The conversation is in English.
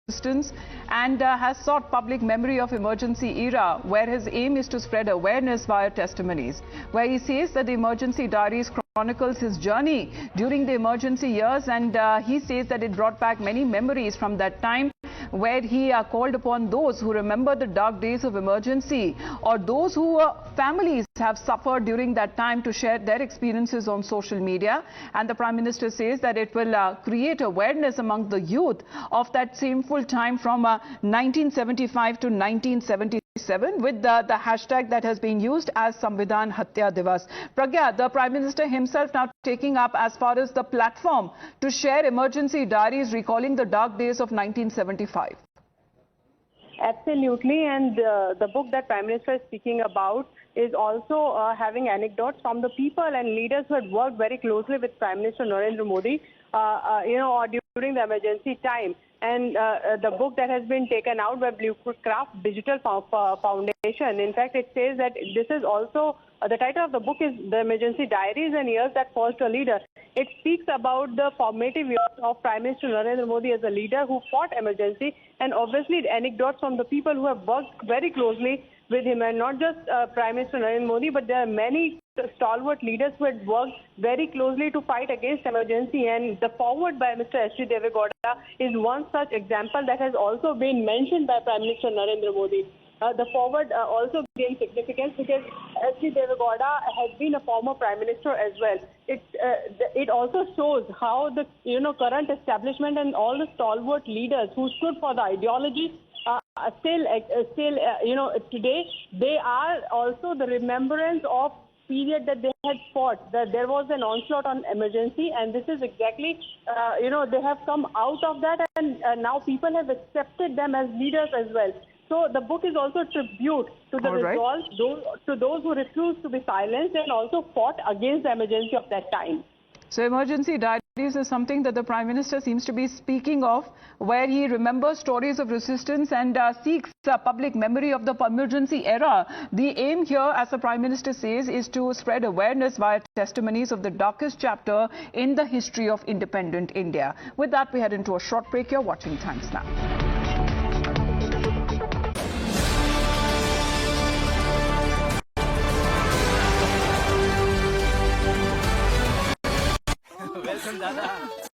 resistance and has sought public memory of emergency era, where his aim is to spread awareness via testimonies, where he says that the emergency diaries chronicles his journey during the emergency years, and he says that it brought back many memories from that time, where he called upon those who remember the dark days of emergency, or those who families have suffered during that time, to share their experiences on social media. And the Prime Minister says that it will create awareness among the youth of that shameful time from 1975 to 1977 with the hashtag that has been used as Samvidhan Hatya Divas. Pragya, the Prime Minister himself now taking up as far as the platform to share emergency diaries recalling the dark days of 1975. Absolutely, and the book that Prime Minister is speaking about is also having anecdotes from the people and leaders who had worked very closely with Prime Minister Narendra Modi, during the emergency time. And the book that has been taken out by Bluecraft Digital Foundation, in fact, it says that this is also, the title of the book is The Emergency Diaries and Years That Forged a Leader. It speaks about the formative years of Prime Minister Narendra Modi as a leader who fought emergency, and obviously the anecdotes from the people who have worked very closely with him, and not just Prime Minister Narendra Modi, but there are many stalwart leaders who had worked very closely to fight against emergency. And the forward by Mr. S.D. Devegowda is one such example that has also been mentioned by Prime Minister Narendra Modi. The forward also gained significance because S.D. Devegowda has been a former Prime Minister as well. It also shows how the current establishment and all the stalwart leaders who stood for the ideology today they are also the remembrance of period that they had fought, that there was an onslaught on emergency, and this is exactly, they have come out of that, and now people have accepted them as leaders as well. So the book is also a tribute to the resolve, to those who refused to be silenced and also fought against the emergency of that time. So emergency diaries is something that the Prime Minister seems to be speaking of, where he remembers stories of resistance and seeks public memory of the emergency era. The aim here, as the Prime Minister says, is to spread awareness via testimonies of the darkest chapter in the history of independent India. With that, we head into a short break. You're watching Times Now. Welcome, Dada.